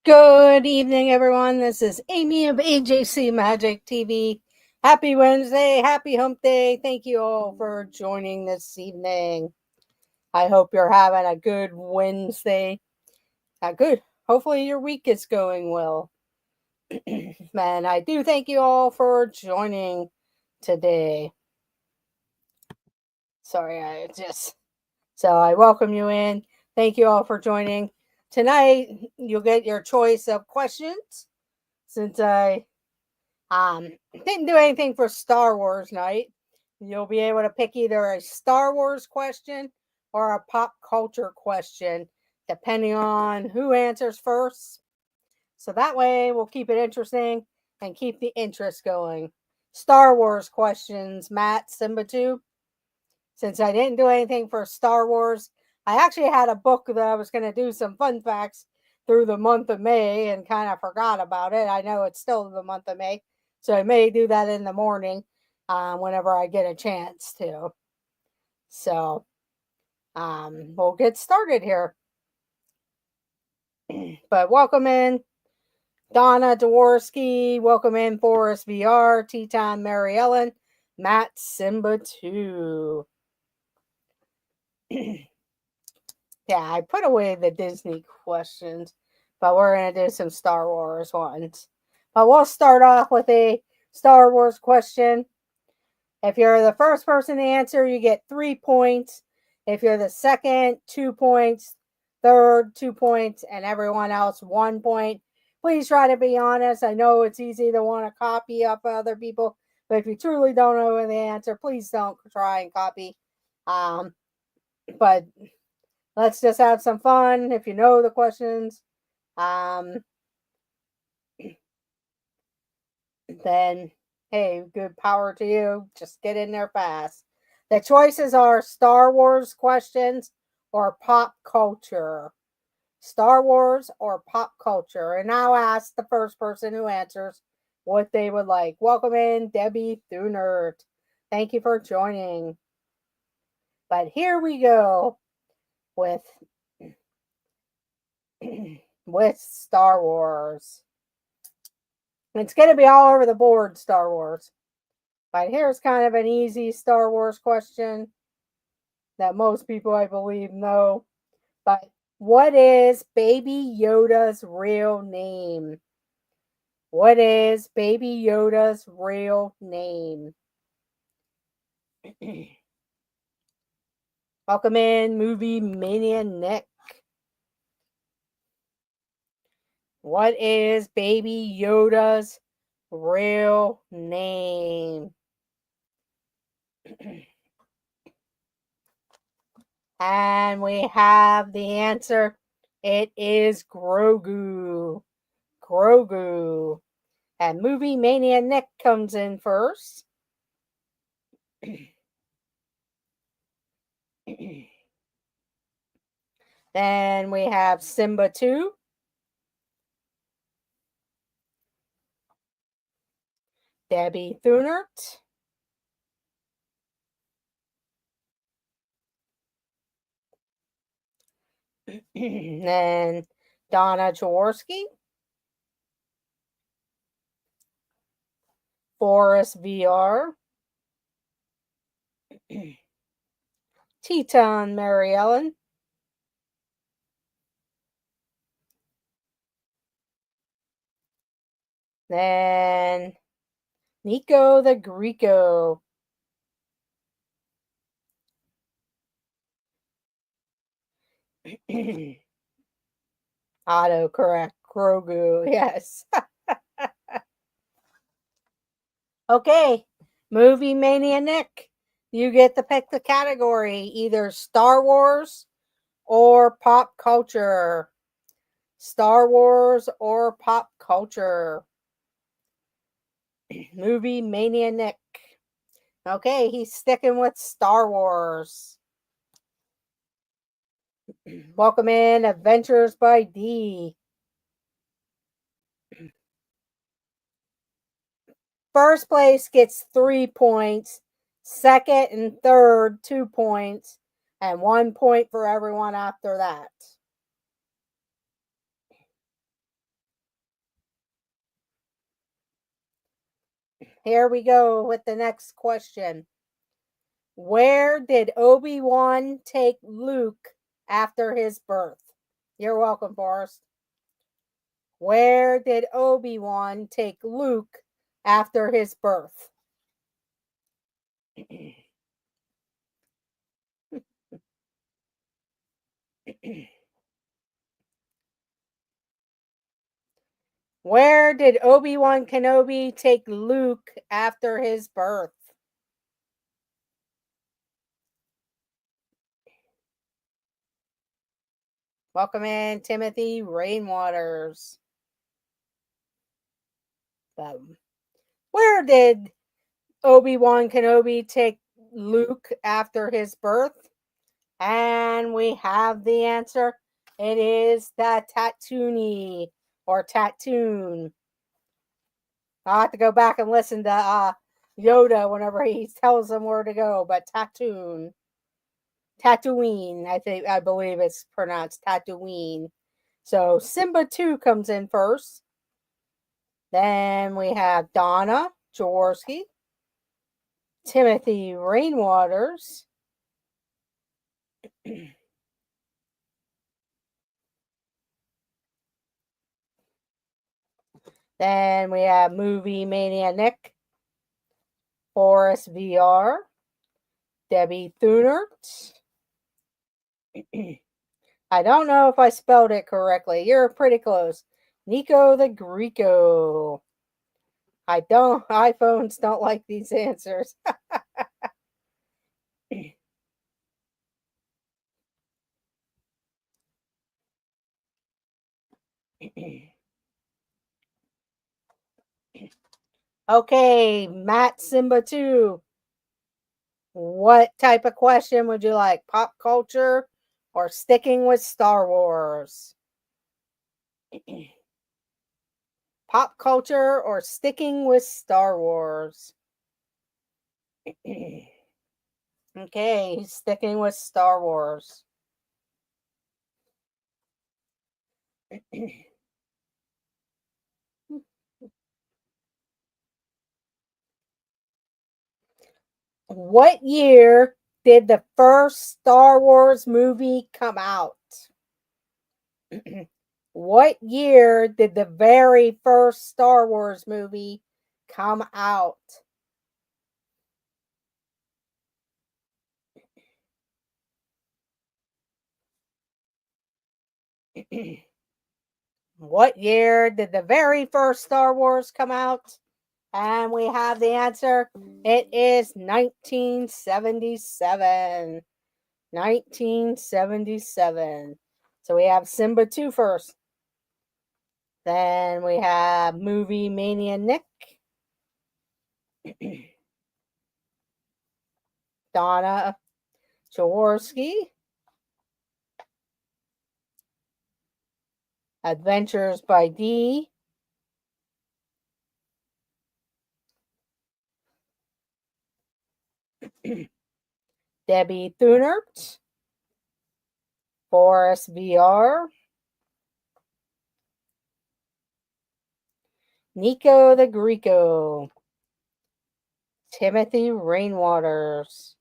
Good evening, everyone. This is Amy of AJC Magic TV. Happy Wednesday. Happy Hump Day. Thank you all for joining this evening. I hope you're having a good Wednesday. Good. Hopefully your week is going well. Man, I do thank you all for joining today. Sorry, I welcome you in. Thank you all for joining. Tonight, you'll get your choice of questions since I didn't do anything for Star Wars night. You'll be able to pick either a Star Wars question or a pop culture question, depending on who answers first. So that way we'll keep it interesting and keep the interest going. Star Wars questions, Matt, Simba 2. Since I didn't do anything for Star Wars, I actually had a book that I was going to do some fun facts through the month of May and kind of forgot about it. I know it's still the month of May, so I may do that in the morning whenever I get a chance to. So we'll get started here. But welcome in Donna Dworsky, welcome in Forest VR, Teton Mary Ellen, Matt Simba 2. Yeah, I put away the Disney questions, but we're going to do some Star Wars ones. But we'll start off with a Star Wars question. If you're the first person to answer, you get 3 points. If you're the second, 2 points. Third, 2 points. And everyone else, 1 point. Please try to be honest. I know it's easy to want to copy up other people, but if you truly don't know the answer, please don't try and copy. But let's just have some fun. If you know the questions, then hey, good power to you. Just get in there fast. The choices are Star Wars questions or pop culture. Star Wars or pop culture. And I'll ask the first person who answers what they would like. Welcome in, Debbie Thunert. Thank you for joining. But here we go with Star Wars. It's going to be all over the board, Star Wars. But here's kind of an easy Star Wars question that most people, I believe, know. But what is Baby Yoda's real name? What is Baby Yoda's real name? Welcome in, Movie Mania Nick. What is Baby Yoda's real name? And we have the answer. It is Grogu. Grogu. And Movie Mania Nick comes in first. Then we have Simba 2. Debbie Thunert. Then Donna Jaworski. Forest VR. Teton Mary Ellen. Then Nico the Greco. Autocorrect. Grogu. Yes. Okay. Movie Mania Nick. You get to pick the category, either Star Wars or pop culture. Star Wars or pop culture. Movie Mania Nick. Okay, he's sticking with Star Wars. Welcome in, Adventures by D. First place gets 3 points. Second and third, 2 points. And 1 point for everyone after that. here we go with the next question. Where did Obi-Wan take Luke after his birth? You're welcome, Forrest. Where did Obi-Wan take Luke after his birth? Where did Obi-Wan Kenobi take Luke after his birth? Welcome in, Timothy Rainwaters. Where did Obi-Wan Kenobi take Luke after his birth? And we have the answer. It is the Tatooine or Tattoon. I'll have to go back and listen to Yoda whenever he tells them where to go, but Tatooine. Tatooine, I believe it's pronounced Tatooine. So Simba 2 comes in first. Then we have Donna Jaworski, Timothy Rainwaters, then we have Movie Mania Nick, Forrest VR, Debbie Thunert. I don't know if I spelled it correctly. You're pretty close. Nico the Greco. iPhones don't like these answers. Okay, Matt Simba 2. What type of question would you like? Pop culture or sticking with Star Wars? Pop culture or sticking with Star Wars? Okay, he's sticking with Star Wars. What year did the first Star Wars movie come out? What year did the very first Star Wars movie come out? What year did the very first Star Wars come out? And we have the answer. It is 1977. 1977. So we have Simba 2 first. Then we have Movie Mania Nick. Donna Jaworski. Adventures by D. Debbie Thunert. Forrest VR. Nico the Greco. Timothy Rainwaters.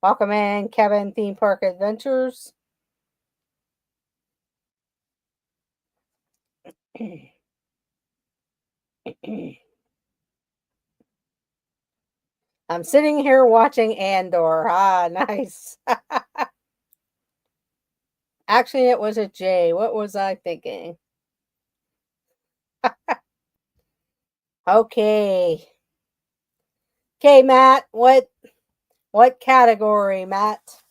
Welcome in, Kevin Theme Park Adventures. I'm sitting here watching Andor. Ah, nice. Actually, it was a J. What was I thinking? Okay. Okay, Matt. What category, Matt?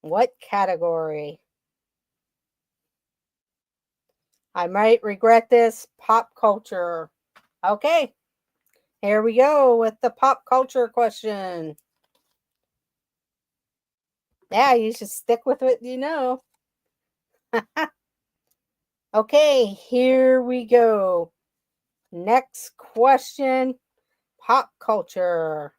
What category? I might regret this. Pop culture. Okay. Here we go with the pop culture question. Yeah, you should stick with what you know. Okay, here we go. Next question. Pop culture.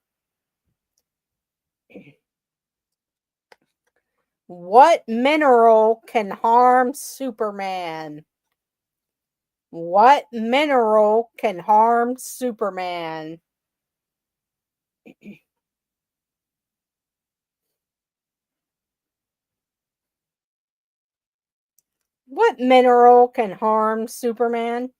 What mineral can harm Superman? What mineral can harm Superman? What mineral can harm Superman?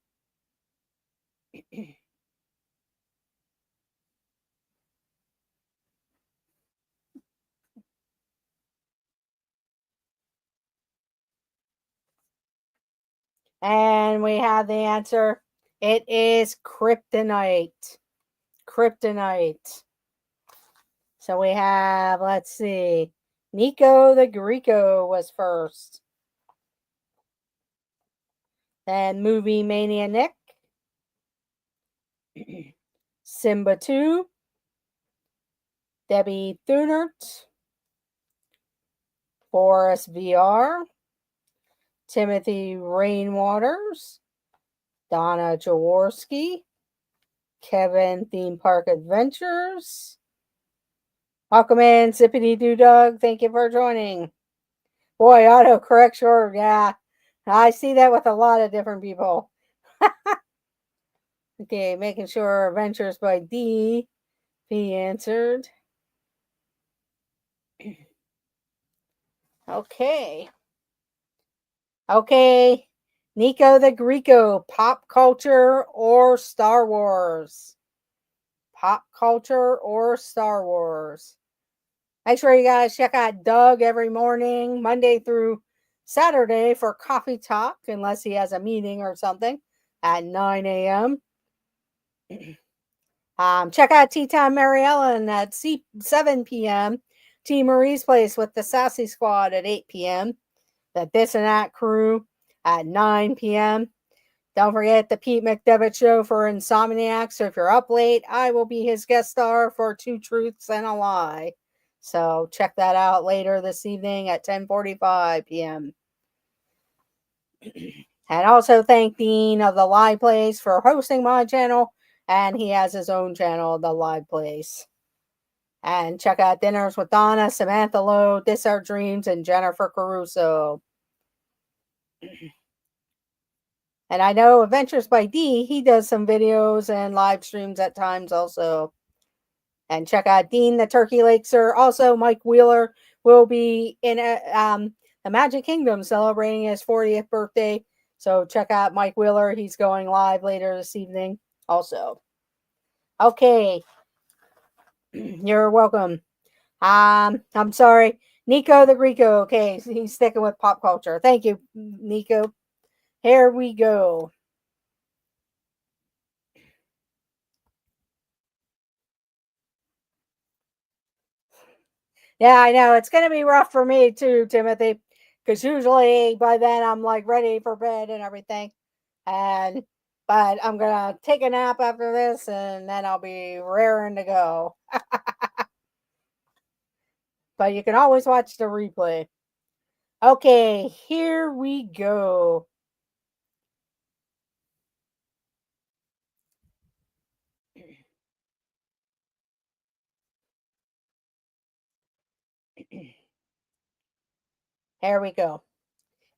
And we have the answer. It is kryptonite. Kryptonite. So we have, let's see, Nico the Greco was first. Then Movie Mania Nick. Simba 2. Debbie Thunert. Forest VR. Timothy Rainwaters. Donna Jaworski. Kevin Theme Park Adventures. Welcome in, Zippity Doo Dug. Thank you for joining. Boy, auto correct, sure. Yeah, I see that with a lot of different people. Okay, making sure Adventures by D be answered. Okay. Okay. Nico the Greco, pop culture or Star Wars? Pop culture or Star Wars? Make sure you guys check out Doug every morning, Monday through Saturday for coffee talk, unless he has a meeting or something at 9 a.m. Check out Tea Time Mary Ellen at 7 p.m. T Marie's Place with the Sassy Squad at 8 p.m. The This and That Crew at 9 p.m. Don't forget the Pete McDevitt Show for Insomniacs. So if you're up late, I will be his guest star for Two Truths and a Lie. So check that out later this evening at 10:45 p.m. And also thank Dean of the Live Place for hosting my channel. And he has his own channel, The Live Place. And check out Dinners with Donna, Samantha Lowe, This Our Dreams, and Jennifer Caruso. And I know Adventures by D, he does some videos and live streams at times also. And check out Dean the Turkey Lakeser. Also, Mike Wheeler will be in the Magic Kingdom celebrating his 40th birthday. So check out Mike Wheeler. He's going live later this evening also. Okay. You're welcome. I'm sorry. Nico the Greco. Okay, so he's sticking with pop culture. Thank you, Nico. Here we go. Yeah, I know. It's going to be rough for me too, Timothy, because usually by then I'm like ready for bed and everything. But I'm going to take a nap after this and then I'll be raring to go. But you can always watch the replay. Okay, here we go. Here we go.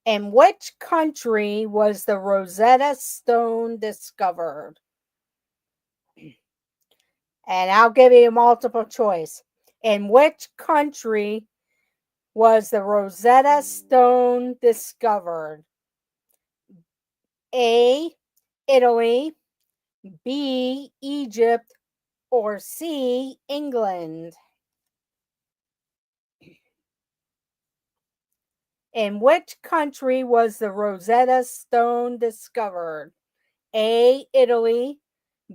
In which country was the Rosetta Stone discovered? And I'll give you a multiple choice. In which country was the Rosetta Stone discovered? A, Italy, B, Egypt, or C, England? In which country was the Rosetta Stone discovered? A, Italy,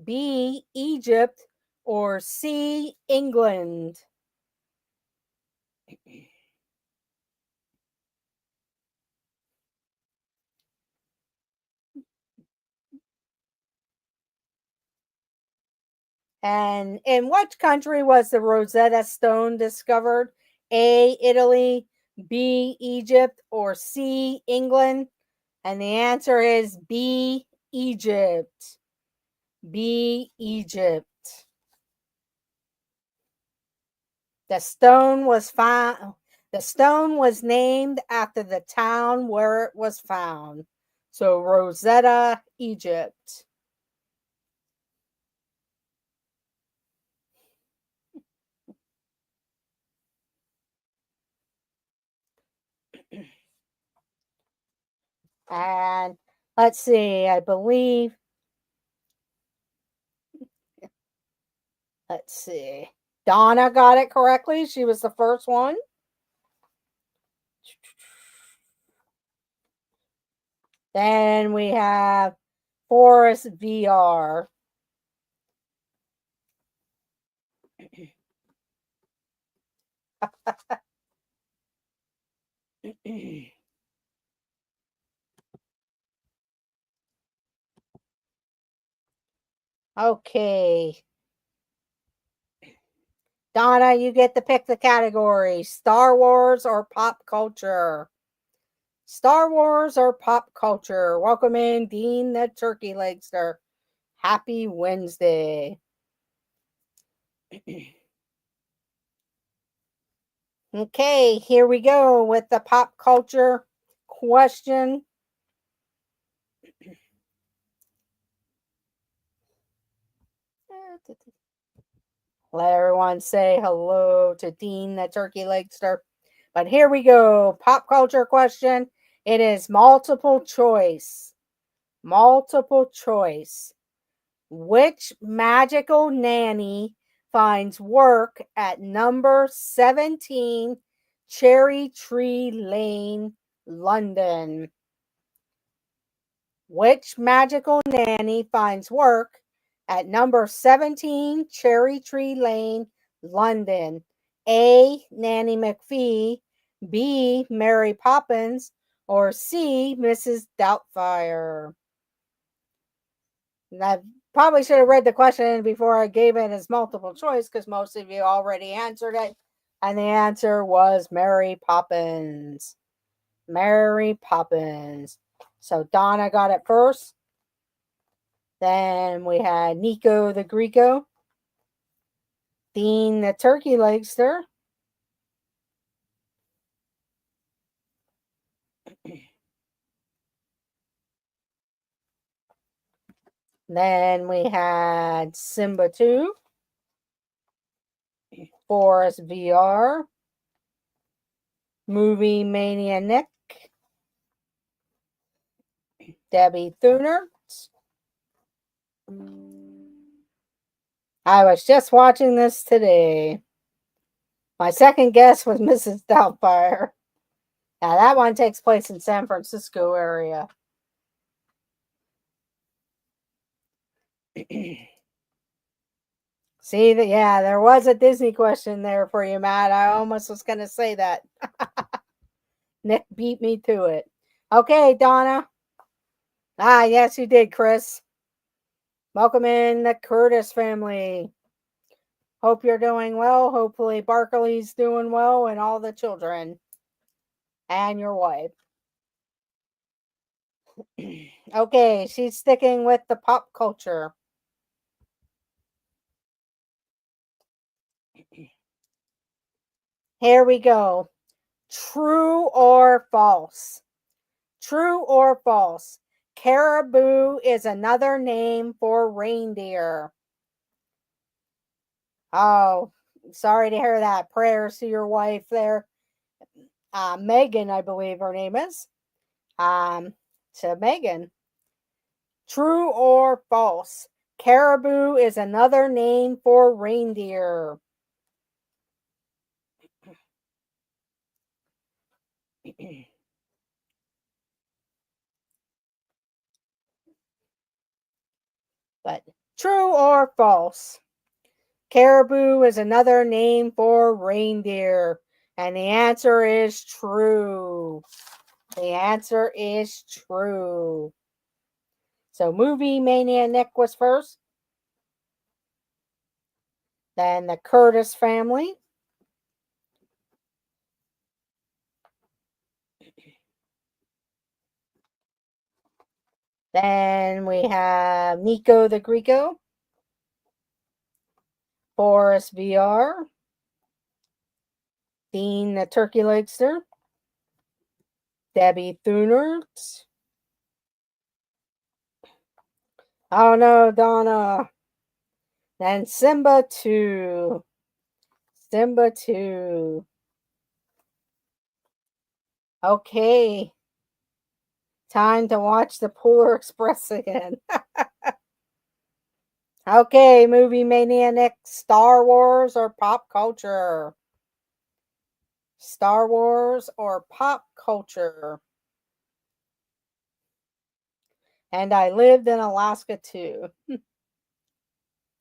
B, Egypt, or C, England? And in which country was the Rosetta Stone discovered? A, Italy, B, Egypt, or C, England? And the answer is B, Egypt. B, Egypt. The stone was found. The stone was named after the town where it was found. So Rosetta, Egypt. And let's see, I believe, let's see. Donna got it correctly. She was the first one. Then we have Forest VR. Okay. Donna, you get to pick the category. Star Wars or pop culture? Star Wars or pop culture? Welcome in, Dean the Turkey Legster. Happy Wednesday. Okay, here we go with the pop culture question. Let everyone say hello to Dean the Turkey Legster. But here we go. Pop culture question. It is multiple choice. Multiple choice. Which magical nanny finds work at number 17 Cherry Tree Lane, London? Which magical nanny finds work at number 17 Cherry Tree Lane, London? A. Nanny McPhee, B. Mary Poppins, or C. Mrs. Doubtfire? And I probably should have read the question before I gave it as multiple choice because most of you already answered it. And the answer was Mary Poppins. Mary Poppins. So Donna got it first. Then we had Nico the Greco, Dean the Turkey Legster, then we had Simba 2, Forest VR, Movie Mania Nick, Debbie Thuner. I was just watching this today. My second guess was Mrs. Doubtfire. Now that one takes place in San Francisco area. See that? Yeah, there was a Disney question there for you, Matt. I almost was going to say that. Nick beat me to it. Okay, Donna. Ah, yes, you did, Chris. Welcome in the Curtis family. Hope you're doing well. Hopefully, Barkley's doing well and all the children and your wife. Okay, she's sticking with the pop culture. Here we go. True or false? True or false? Caribou is another name for reindeer. Oh, sorry to hear that. Prayers to your wife there. Megan, I believe her name is. To Megan. True or false? Caribou is another name for reindeer. But true or false? Caribou is another name for reindeer. And the answer is true. The answer is true. So Movie Mania Nick was first. Then the Curtis family. Then we have Nico the Greco. Forest VR. Dean the Turkey Legster. Debbie Thunert. Oh no, Donna. Then Simba 2. Simba 2. Okay. Time to watch the Polar Express again. Okay, movie mania next. Star Wars or pop culture? Star Wars or pop culture? And I lived in Alaska too.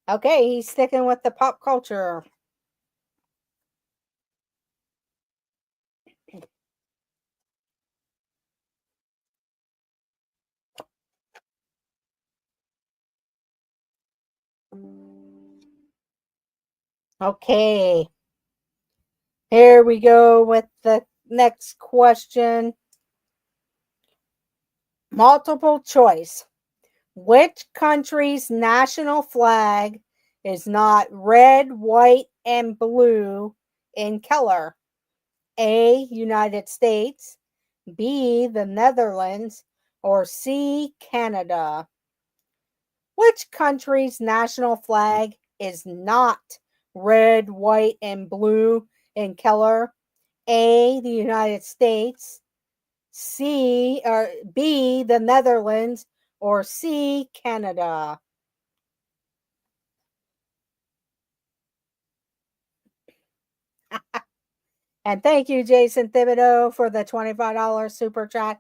Okay, he's sticking with the pop culture. Okay, here we go with the next question. Multiple choice. Which country's national flag is not red, white, and blue in color? A, United States, B, the Netherlands, or C, Canada? Which country's national flag is not red, white, and blue in color? A, the United States, C or B, the Netherlands, or C, Canada? And thank you, Jason Thibodeau, for the $25 super chat.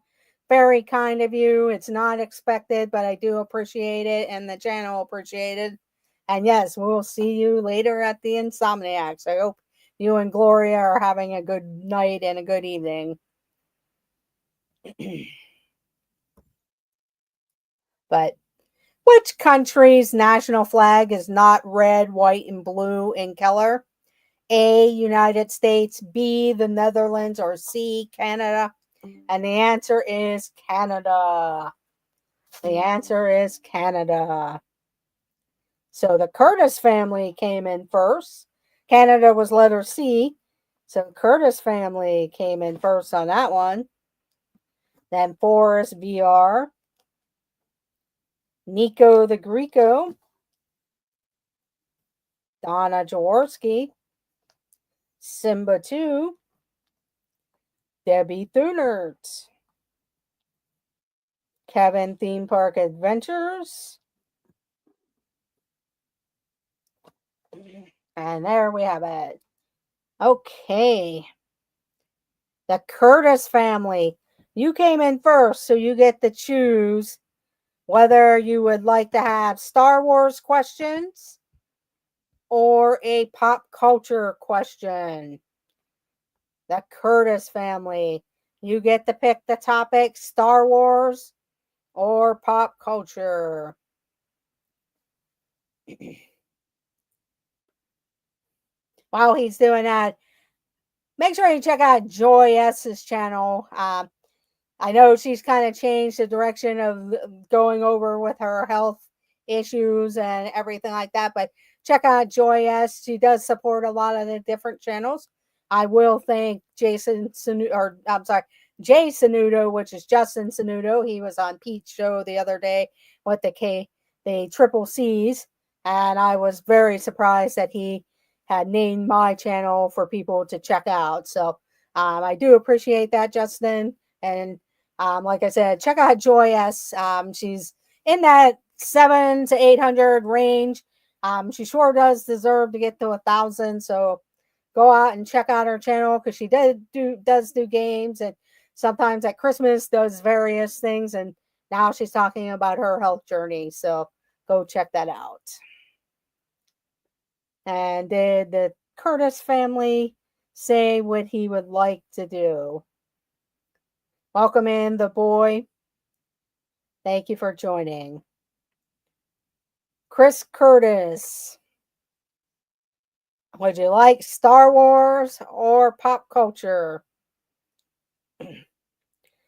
Very kind of you. It's not expected, but I do appreciate it, and the channel appreciated. And yes, we'll see you later at the Insomniacs. I hope you and Gloria are having a good night and a good evening. But which country's national flag is not red, white, and blue in color? A, United States, B, the Netherlands, or C, Canada? And the answer is Canada. The answer is Canada. So the Curtis family came in first. Canada was letter C. So Curtis family came in first on that one. Then Forrest VR. Nico the Greco. Donna Jaworski. Simba 2. Debbie Thunert. Kevin Theme Park Adventures. And there we have it. Okay. The Curtis family. You came in first, so you get to choose whether you would like to have Star Wars questions or a pop culture question. The Curtis family. You get to pick the topic Star Wars or pop culture. While he's doing that, make sure you check out Joy S's channel. I know she's kind of changed the direction of going over with her health issues and everything like that, but check out Joy S. She does support a lot of the different channels. I will thank Jason Sanudo, or I'm sorry, Jay Sanudo, which is Justin Sanudo. He was on Pete's show the other day with the triple C's, and I was very surprised that he had named my channel for people to check out. So I do appreciate that, Justin. And like I said, check out Joy S. She's in that 700 to 800 range. She sure does deserve to get to 1,000. So go out and check out her channel because she does do games, and sometimes at Christmas does various things. And now she's talking about her health journey. So go check that out. And did the Curtis family say what he would like to do? Welcome in the boy. Thank you for joining. Chris Curtis. Would you like Star Wars or pop culture?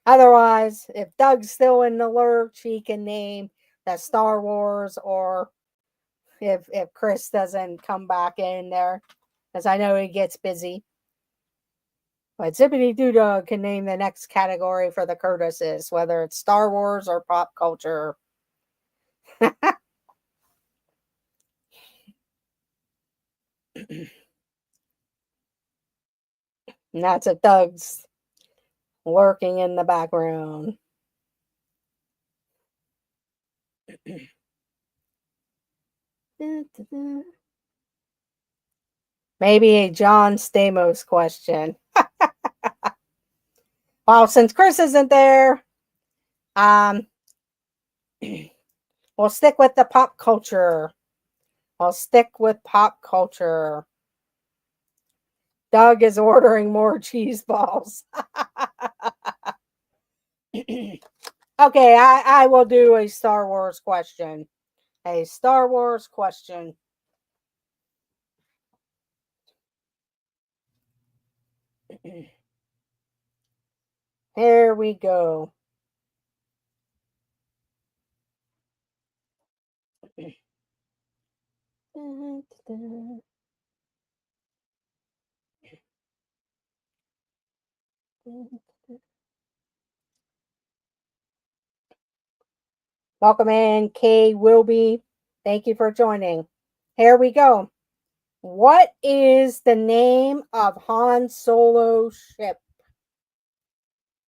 Otherwise, if Doug's still in the lurch, he can name that Star Wars, or if Chris doesn't come back in there, because I know he gets busy. But Zippity Doo Dog can name the next category for the Curtises, whether it's Star Wars or pop culture. Lots of thugs lurking in the background. Maybe a John Stamos question. Well, since Chris isn't there, we'll stick with the pop culture. I'll stick with pop culture. Doug is ordering more cheese balls. Okay, I will do a Star Wars question. A Star Wars question. Here we go. Welcome in, Kay Wilby. Thank you for joining. Here we go. What is the name of Han Solo's ship?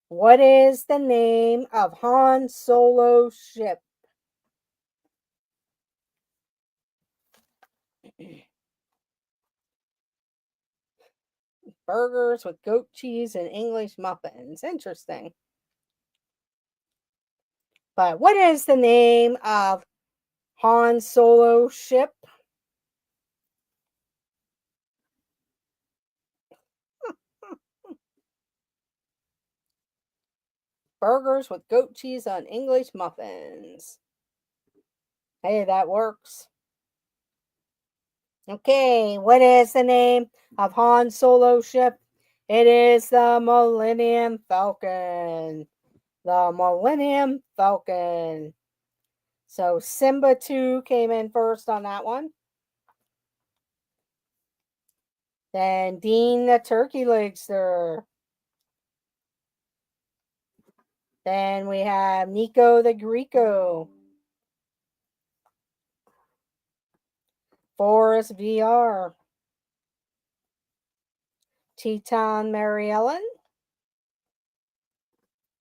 What is the name of Han Solo's ship? Burgers with goat cheese and English muffins. Interesting. But what is the name of Han Solo's ship? Burgers with goat cheese on English muffins. Hey, that works. Okay, what is the name of Han Solo's ship? It is the Millennium Falcon. The Millennium Falcon. So Simba 2 came in first on that one. Then Dean the Turkey Legster. Then we have Nico the Greco. Forrest VR. Teton Mary Ellen.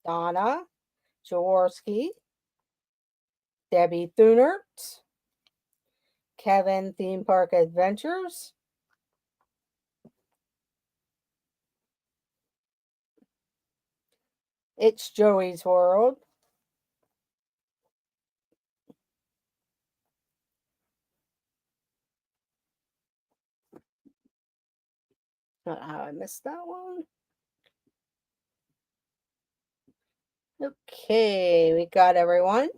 Donna Jaworski. Debbie Thunert. Kevin Theme Park Adventures. It's Joey's World. I missed that one. Okay, we got everyone.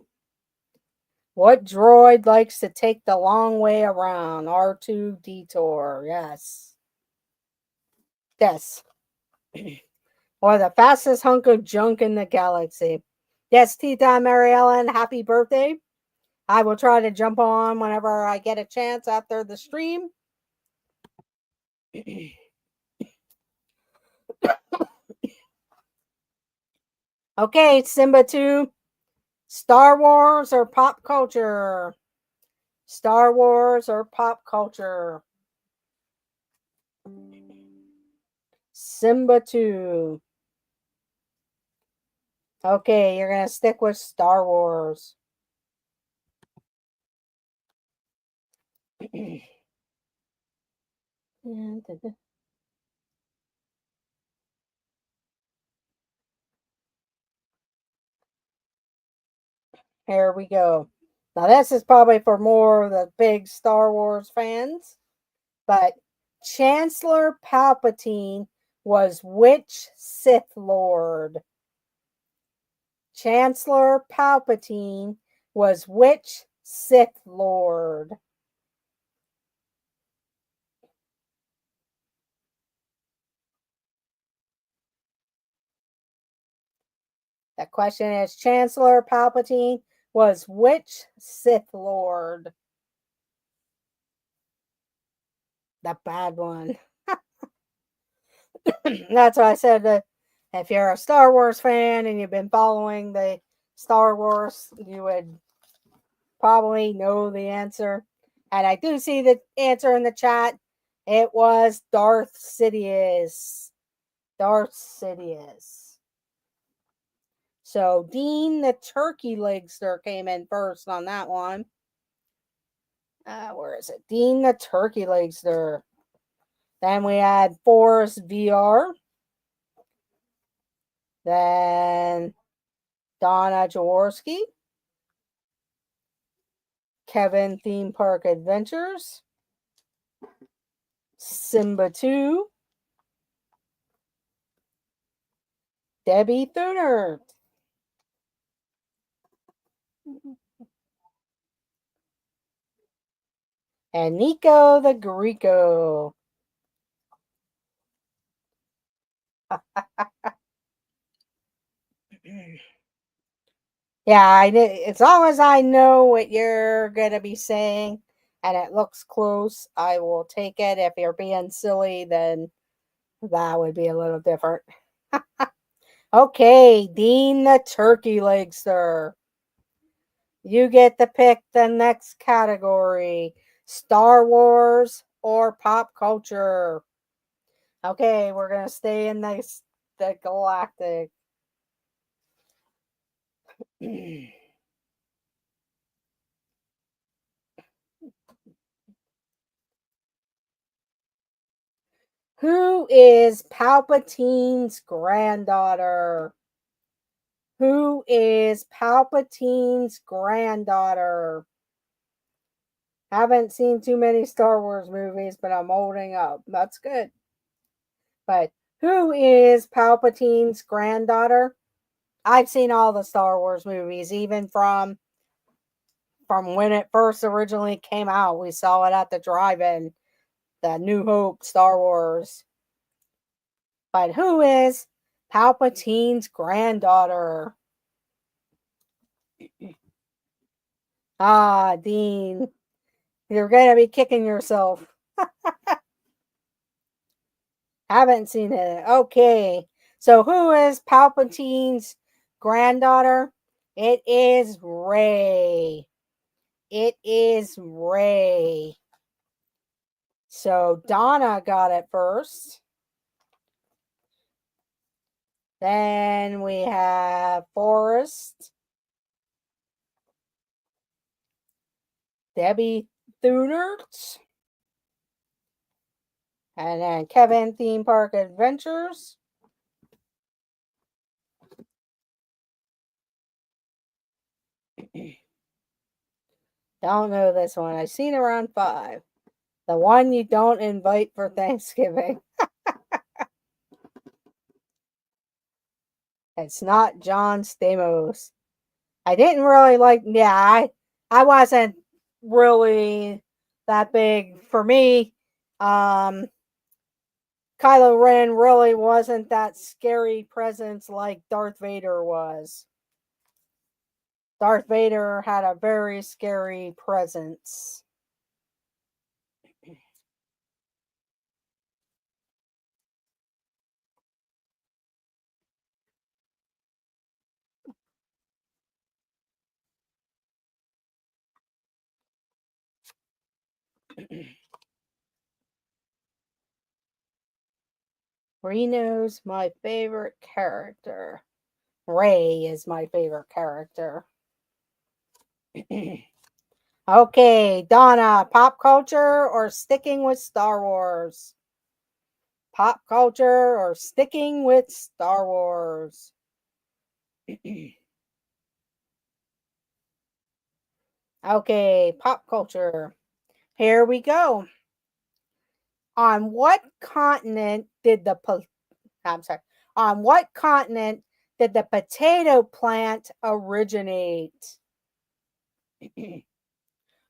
What droid likes to take the long way around? R2 Detour. Yes. Yes. Or the fastest hunk of junk in the galaxy. Yes, Teton Mary Ellen, happy birthday. I will try to jump on whenever I get a chance after the stream. Okay, Simba 2. Star Wars or pop culture? Star Wars or pop culture? Simba 2. Okay, you're going to stick with Star Wars. Here we go. Now, this is probably for more of the big Star Wars fans, but Chancellor Palpatine was which Sith Lord? Chancellor Palpatine was which Sith Lord? The question is Chancellor Palpatine was which Sith Lord? The bad one. That's why I said that if you're a Star Wars fan and you've been following the Star Wars, you would probably know the answer. And I do see the answer in the chat. It was Darth Sidious. Darth Sidious. So Dean the Turkey Legster came in first on that one. Where is it? Dean the Turkey Legster. Then we had Forrest VR. Then Donna Jaworski. Kevin Theme Park Adventures. Simba 2. Debbie Thuner. And Nico the Greco. Yeah, as long as I know what you're going to be saying and it looks close, I will take it. If you're being silly, then that would be a little different. Okay, Dean the Turkey Legster. You get to pick the next category: Star Wars or pop culture. Okay, we're going to stay in the galactic. Who is Palpatine's granddaughter? Who is Palpatine's granddaughter? Haven't seen too many Star Wars movies, but I'm holding up. That's good. But who is Palpatine's granddaughter? I've seen all the Star Wars movies, even from when it first originally came out. We saw it at the drive-in, the New Hope Star Wars. But who is Palpatine's granddaughter? Ah, Dean, you're going to be kicking yourself. Haven't seen it. Okay. So who is Palpatine's granddaughter? It is Rey. It is Rey. So Donna got it first. Then we have Forrest. Debbie Thunert. And then Kevin Theme Park Adventures. Don't know this one. I've seen around 5. The one you don't invite for Thanksgiving. It's not John Stamos. I didn't really like. Yeah, I wasn't really that big for me. Kylo Ren really wasn't that scary presence like Darth Vader was. Darth Vader had a very scary presence. Reno's my favorite character. Rey is my favorite character. Okay, Donna, pop culture or sticking with Star Wars? Pop culture or sticking with Star Wars? Okay, pop culture. Here we go. On what continent did the On what continent did the potato plant originate?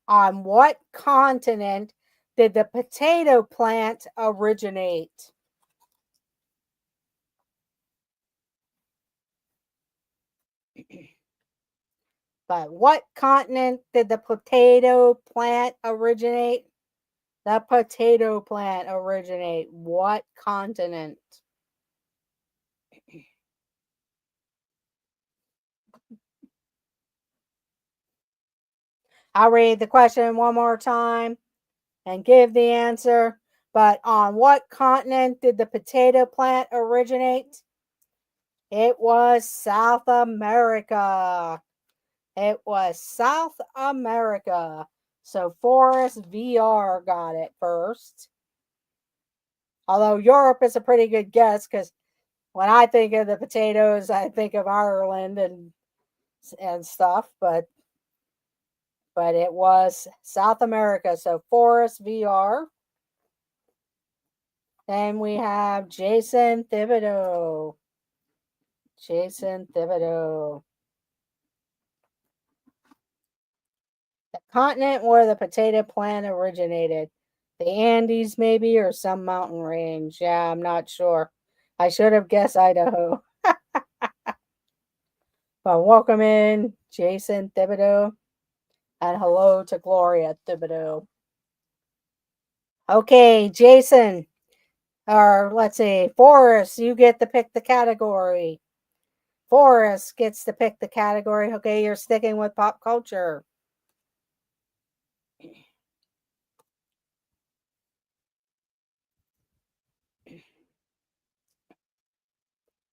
On what continent did the potato plant originate? But what continent did the potato plant originate? The potato plant originate. What continent? I'll read the question one more time and give the answer. But on what continent did the potato plant originate? It was South America. It was South America. So Forrest VR got it first. Although Europe is a pretty good guess because when I think of the potatoes, I think of Ireland and stuff, but it was South America. So Forrest VR. Then we have Jason Thibodeau. Jason Thibodeau. The continent where the potato plant originated. The Andes, maybe, or some mountain range. Yeah, I'm not sure. I should have guessed Idaho. But welcome in, Jason Thibodeau. And hello to Gloria Thibodeau. Okay, Jason. Or let's see, Forrest, you get to pick the category. Forrest gets to pick the category. Okay, you're sticking with pop culture.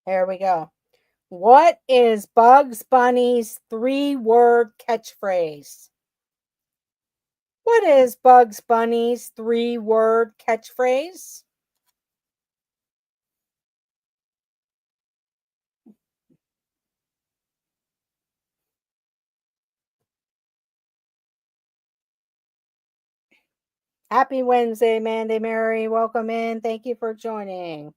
Here we go. What is Bugs Bunny's 3-word catchphrase? What is Bugs Bunny's 3-word catchphrase? Happy Wednesday, Mandy Mary. Welcome in. Thank you for joining.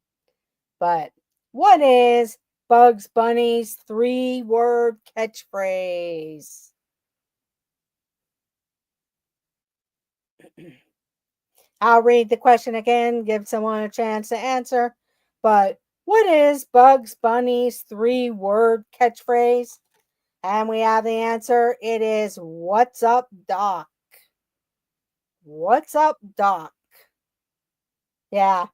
But what is Bugs Bunny's 3-word catchphrase? I'll read the question again, give someone a chance to answer. But what is Bugs Bunny's 3-word catchphrase? And we have the answer. It is "What's up, Doc?" What's up, Doc? Yeah.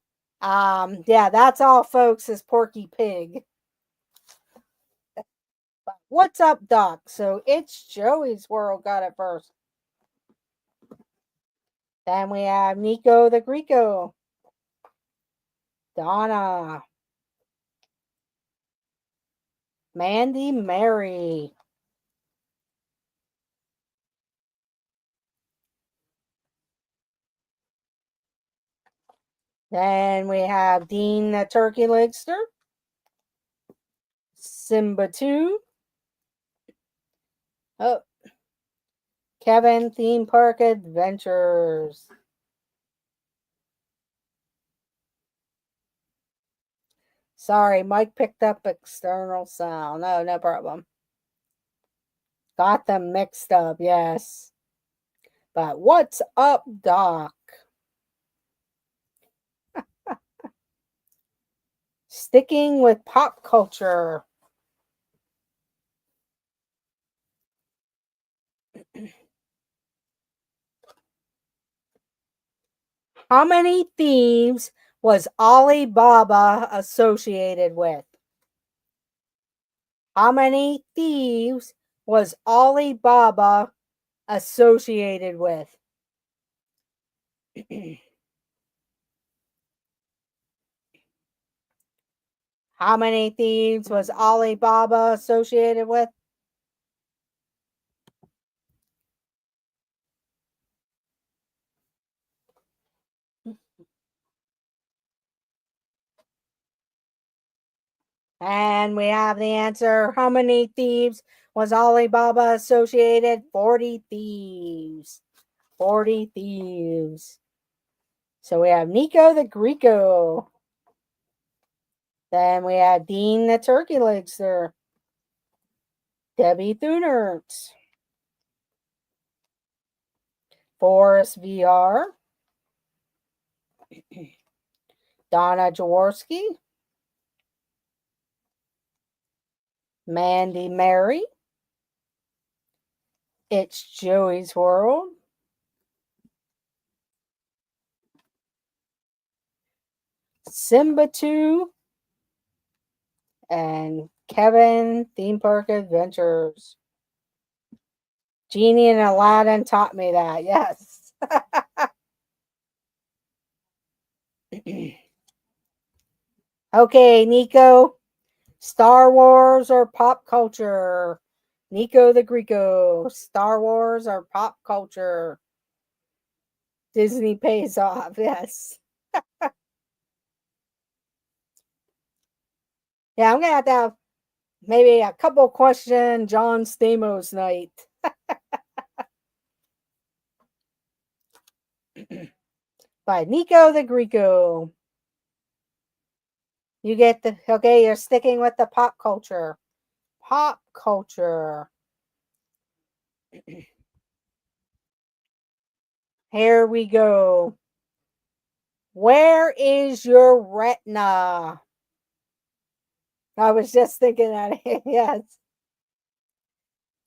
Yeah, that's all, folks, is Porky Pig. What's up, Doc? So it's Joey's World got it first. Then we have Nico the Greco. Donna. Mandy Mary. Then we have Dean the Turkey Legster. Simba 2. Oh. Kevin Theme Park Adventures. Sorry, Mike picked up external sound. No problem. Got them mixed up, yes. But what's up, Doc? Sticking with pop culture. How many thieves was Alibaba associated with? How many thieves was Alibaba associated with? How many thieves was Alibaba associated with? And we have the answer. How many thieves was Alibaba associated? 40 thieves. 40 thieves. So we have Nico the Greco. Then we have Dean the Turkey Legster. Debbie Thunert. Forrest VR. Donna Jaworski. Mandy Mary. It's Joey's World. Simba 2. And Kevin Theme Park Adventures. Genie and Aladdin taught me that. Yes. Okay, Nico. Star Wars or pop culture? Nico the Greco. Star Wars or pop culture? Disney pays off. Yes. Yeah, I'm gonna have maybe a couple question John Stamos night. By Nico the Greco. You get the okay, you're sticking with the pop culture. Pop culture. Here we go. Where is your retina? I was just thinking that. Yes.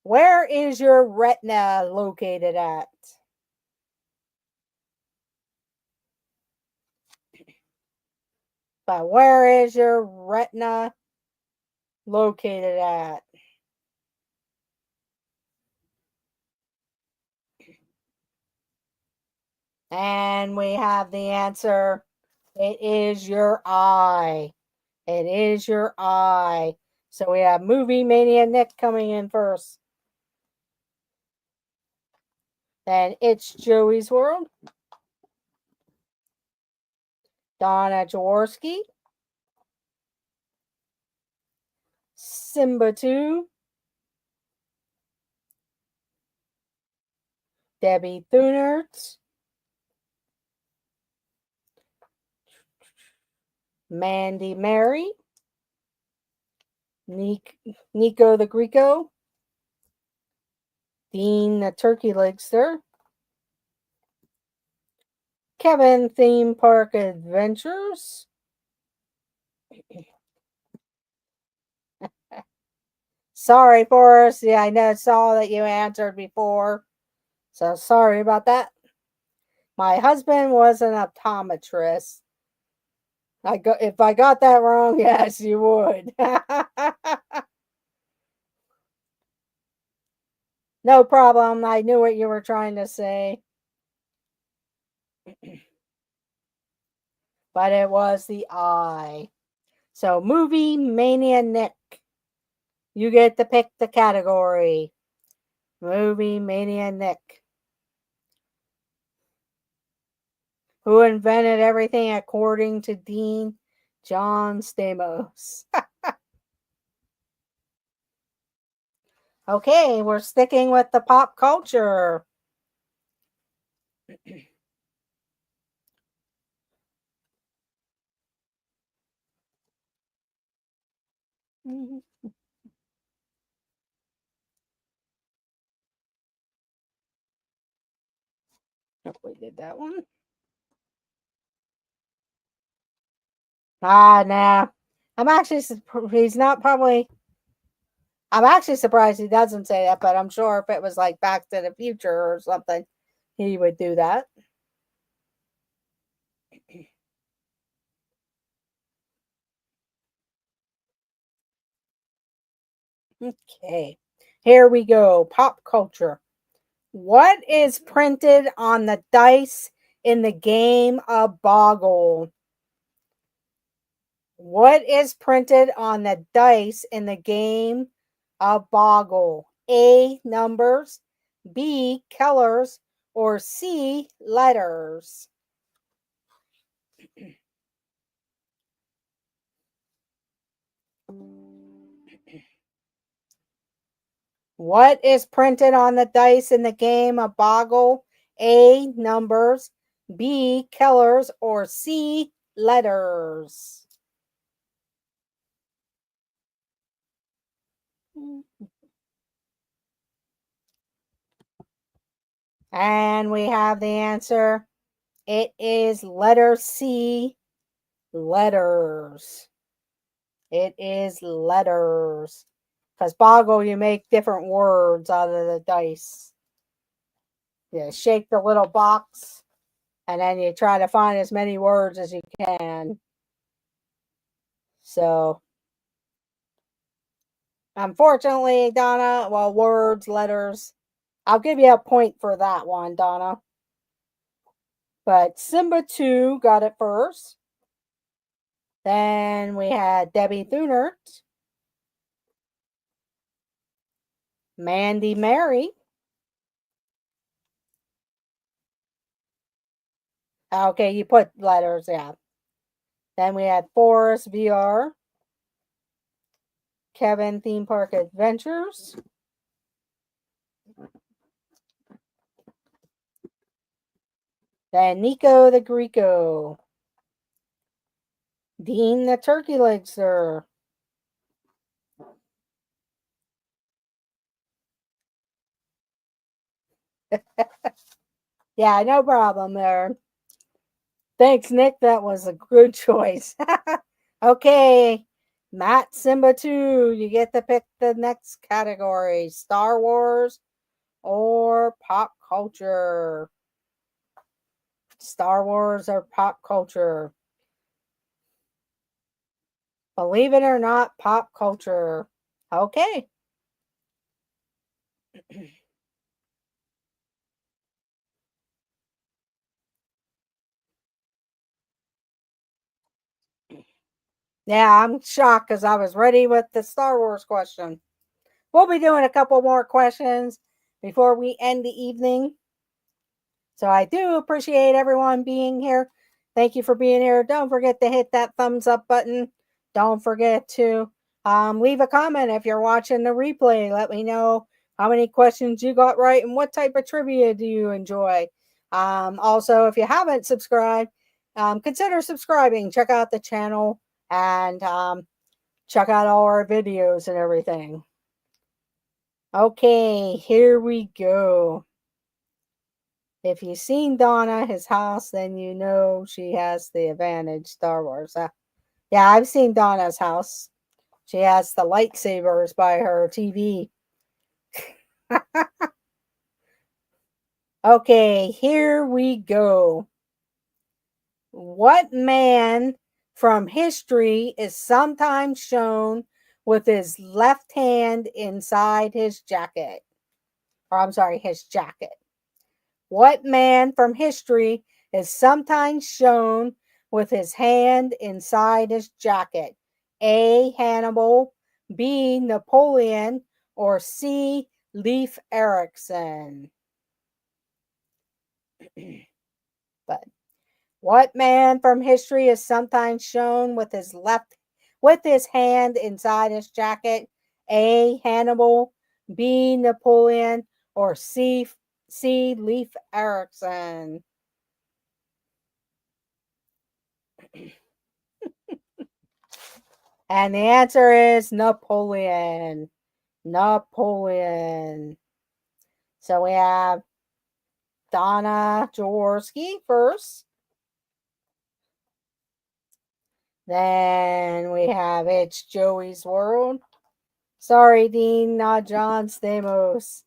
Where is your retina located at? But where is your retina located at? And we have the answer. It is your eye. It is your eye. So we have Movie Mania Nick coming in first. Then It's Joey's World. Donna Jaworski. Simba 2. Debbie Thunert. Mandy Mary. Nico the Greco. Dean the Turkey Legster. Kevin Theme Park Adventures. Sorry, Forrest. Yeah, I saw that you answered before. So sorry about that. My husband was an optometrist. If I got that wrong, yes, you would. No problem. I knew what you were trying to say. But it was the eye. So, Movie Mania Nick. You get to pick the category. Movie Mania Nick. Who invented everything according to Dean John Stamos? Okay, we're sticking with the pop culture. Oh, we did that one. Nah. He's not probably. I'm actually surprised he doesn't say that, but I'm sure if it was like Back to the Future or something, he would do that. Okay, here we go. Pop culture. What is printed on the dice in the game of Boggle? What is printed on the dice in the game of Boggle? A. Numbers, B. Colors, or C. Letters? What is printed on the dice in the game of Boggle? A. Numbers, B. Colors, or C. Letters? And we have the answer. It is letter C. Letters. It is letters. Because Boggle, you make different words out of the dice. You shake the little box, and then you try to find as many words as you can. So, unfortunately, Donna, well, words, letters, I'll give you a point for that one, Donna. But Simba 2 got it first. Then we had Debbie Thunert, Mandy Mary. Okay, you put letters, yeah. Then we had Forest VR, Kevin Theme Park Adventures, then Nico the Greco, Dean the Turkey Legster, yeah, no problem there. Thanks, Nick. That was a good choice. Okay, Matt Simba 2, you get to pick the next category, Star Wars or pop culture. Star Wars or pop culture. Believe it or not, pop culture. Okay. Yeah, I'm shocked because I was ready with the Star Wars question. We'll be doing a couple more questions before we end the evening. So I do appreciate everyone being here. Thank you for being here. Don't forget to hit that thumbs up button. Don't forget to leave a comment if you're watching the replay. Let me know how many questions you got right and what type of trivia do you enjoy. Also, if you haven't subscribed, consider subscribing. Check out the channel and check out all our videos and everything. Okay, here we go. If you've seen Donna, his house, then you know she has the advantage. Star Wars. Yeah, I've seen Donna's house. She has the lightsabers by her TV. Okay, here we go. What man from history is sometimes shown with his left hand inside his jacket? Or I'm sorry, his jacket. What man from history is sometimes shown with his hand inside his jacket? A. Hannibal, B. Napoleon, or C. Leif Erikson? But what man from history is sometimes shown with his hand inside his jacket? A. Hannibal, B. Napoleon, or C. Leif Erikson? And the answer is Napoleon. Napoleon. So we have Donna Jaworski first. Then we have It's Joey's World. Sorry, Dean, not John Stamos.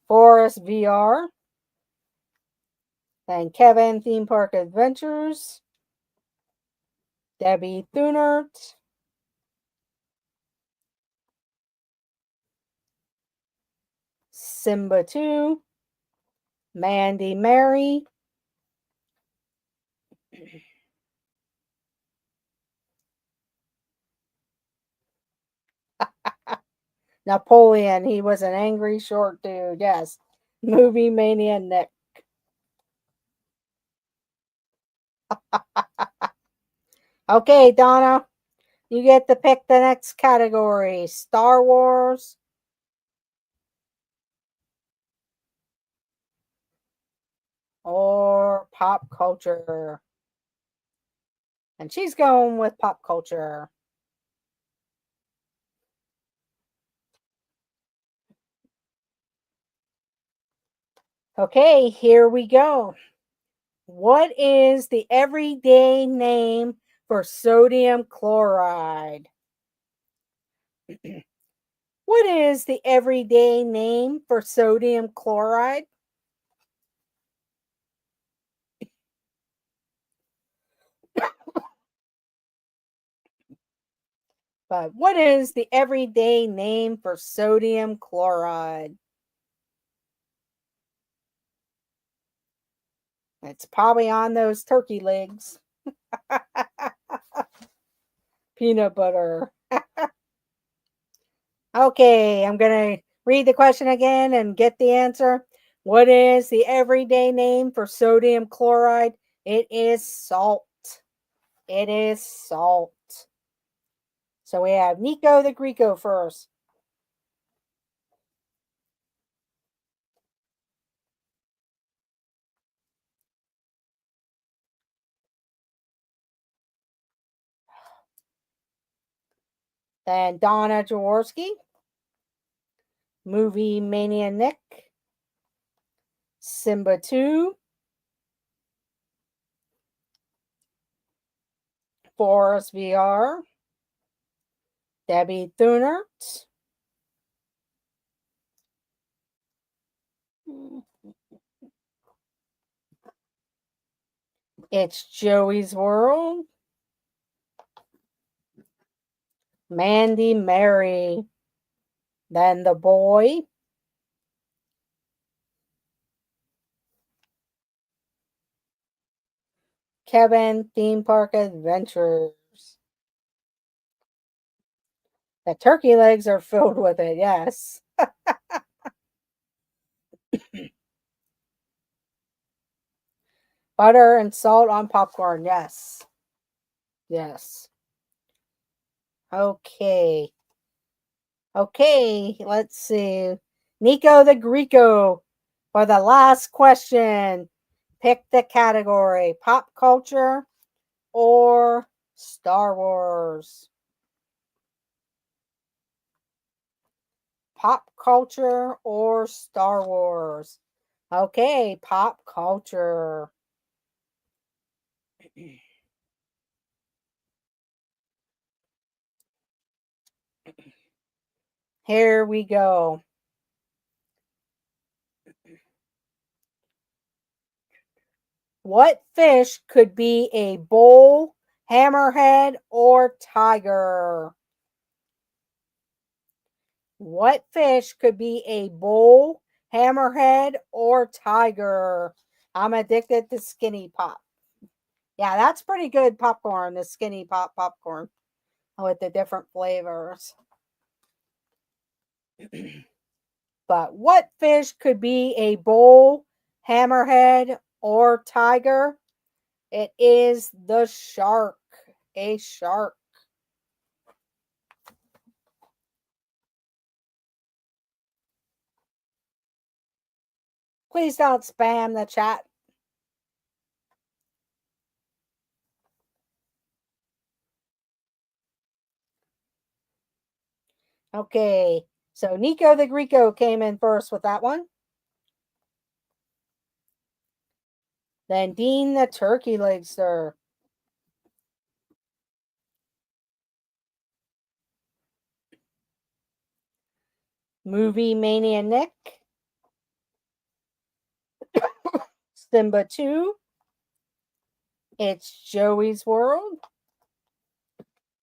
Forest VR. Then Kevin Theme Park Adventures. Debbie Thunert. Simba 2. Mandy Mary. Napoleon, he was an angry short dude. Yes. Movie Mania Nick. Okay, Donna, you get to pick the next category, Star Wars or pop culture. And she's going with pop culture. Okay, here we go. What is the everyday name for sodium chloride? What is the everyday name for sodium chloride? But what is the everyday name for sodium chloride? It's probably on those turkey legs. Peanut butter. Okay, I'm going to read the question again and get the answer. What is the everyday name for sodium chloride? It is salt. It is salt. So we have Nico the Greco first. Then Donna Jaworski, Movie Mania Nick, Simba 2, Forest VR, Debbie Thunert, It's Joey's World, Mandy Mary, then the boy, Kevin Theme Park Adventures. The turkey legs are filled with it, yes. Butter and salt on popcorn, yes. Yes. Okay. Okay, let's see. Nico the Greco for the last question. Pick the category pop culture or Star Wars. Pop culture or Star Wars. Okay, pop culture. Here we go. What fish could be a bull, hammerhead, or tiger? What fish could be a bull, hammerhead, or tiger? I'm addicted to Skinny Pop. Yeah, that's pretty good popcorn, the Skinny Pop popcorn with the different flavors. But what fish could be a bull, hammerhead, or tiger? It is the shark. A shark. Please don't spam the chat. Okay, so Nico the Greco came in first with that one. Then Dean the Turkey Legster. Movie Mania Nick. Simba 2. It's Joey's World.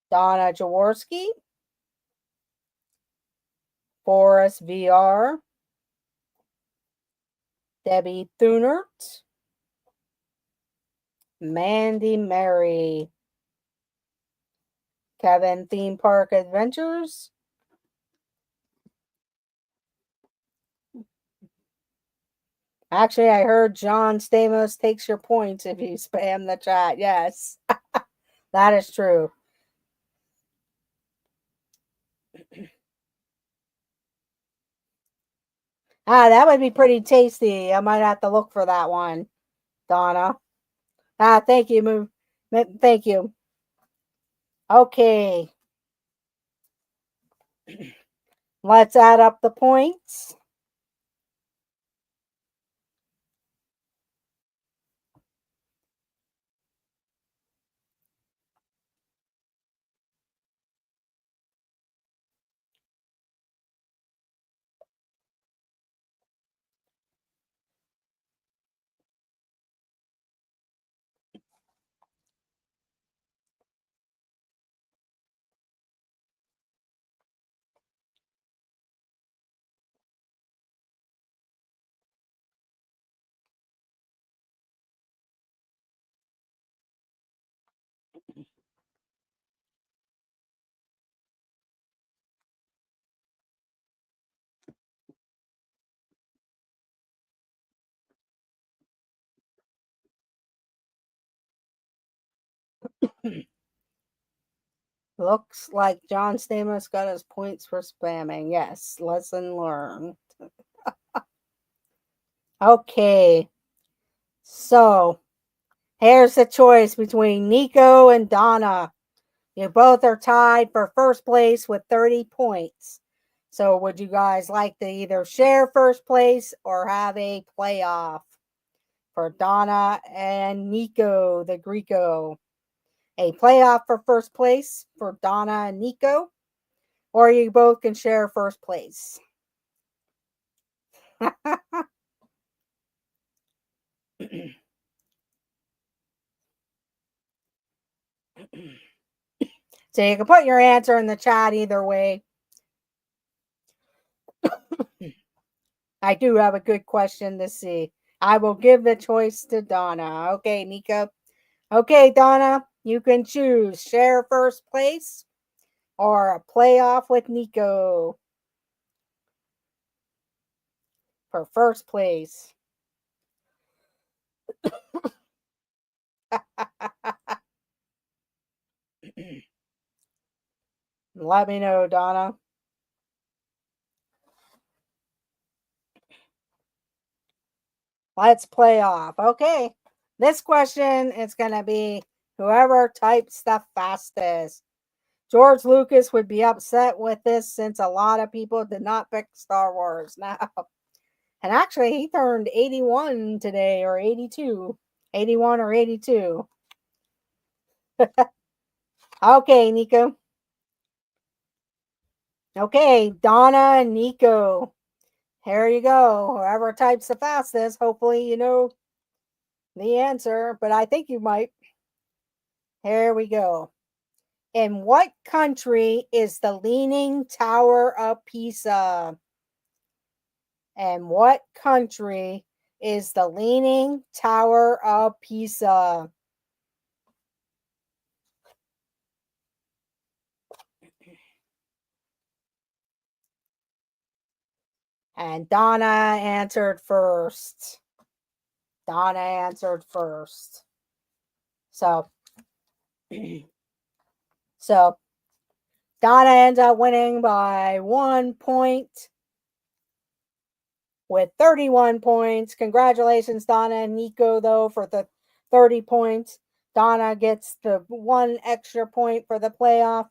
Donna Jaworski. Forest VR. Debbie Thunert. Mandy Mary. Kevin Theme Park Adventures. Actually, I heard John Stamos takes your points if you spam the chat. Yes, that is true. That would be pretty tasty. I might have to look for that one, Donna. Thank you, Thank you. Okay. Let's add up the points. Looks like John Stamos got his points for spamming. Yes, lesson learned. Okay, so here's the choice between Nico and Donna. You both are tied for first place with 30 points. So would you guys like to either share first place or have a playoff for Donna and Nico the Greco? A playoff for first place for Donna and Nico, or you both can share first place. So you can put your answer in the chat either way. I do have a good question to see. I will give the choice to Donna. Okay, Nico. Okay, Donna, you can choose share first place or a playoff with Nico for first place. Let me know, Donna. Let's play off. Okay. This question is going to be whoever types the fastest. George Lucas would be upset with this since a lot of people did not pick Star Wars now. And actually, he turned 81 today, or 82. 81 or 82. Okay, Nico. Okay, Donna and Nico. Here you go. Whoever types the fastest, hopefully you know the answer, but I think you might. Here we go. In what country is the Leaning Tower of Pisa? And what country is the Leaning Tower of Pisa? And Donna answered first. Donna answered first. So Donna ends up winning by 1 point with 31 points. Congratulations, Donna and Nico, though, for the 30 points. Donna gets the 1 extra point for the playoff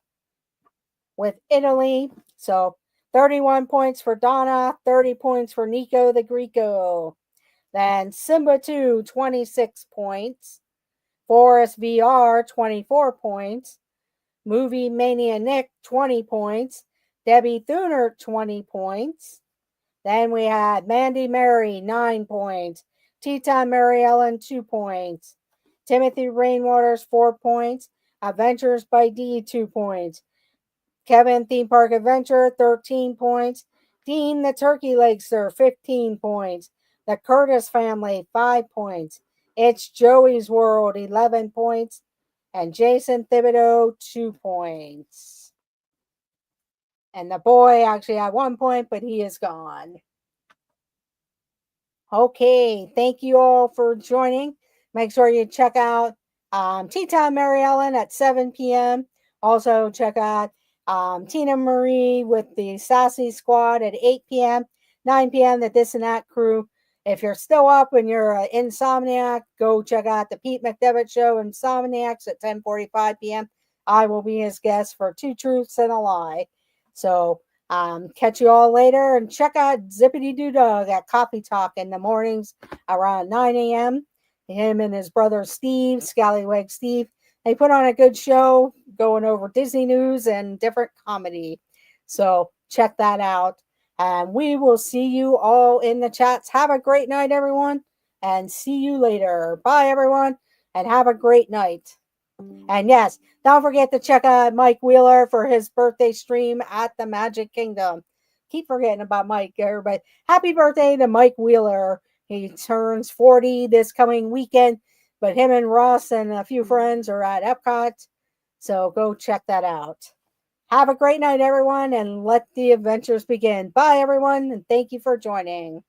with Italy. So 31 points for Donna, 30 points for Nico the Greco. Then Simba 2, 26 points. Forest VR, 24 points. Movie Mania Nick, 20 points. Debbie Thuner, 20 points. Then we had Mandy Mary, 9 points. Tea Time Mary Ellen, 2 points. Timothy Rainwaters, 4 points. Adventures by D, 2 points. Kevin Theme Park Adventure, 13 points. Dean the Turkey Legster, 15 points. The Curtis Family, 5 points. It's Joey's World, 11 points. And Jason Thibodeau, 2 points. And the boy actually had 1 point, but he is gone. Okay, thank you all for joining. Make sure you check out Tea Time Mary Ellen at 7 p.m. Also, check out Tina Marie with the Sassy Squad at 8 p.m., 9 p.m., the This and That crew. If you're still up and you're an insomniac, go check out the Pete McDevitt Show, Insomniacs, at 10:45 p.m. I will be his guest for Two Truths and a Lie. So, catch you all later, and check out Zippity Doo Dog at Coffee Talk in the mornings around 9 a.m. Him and his brother Steve, Scallywag Steve, they put on a good show going over Disney news and different comedy. So check that out. And we will see you all in the chats. Have a great night, everyone, and see you later. Bye, everyone, and have a great night. And yes, don't forget to check out Mike Wheeler for his birthday stream at the Magic Kingdom. Keep forgetting about Mike, everybody. Happy birthday to Mike Wheeler. He turns 40 this coming weekend, but him and Russ and a few friends are at Epcot. So go check that out. Have a great night, everyone, and let the adventures begin. Bye, everyone, and thank you for joining.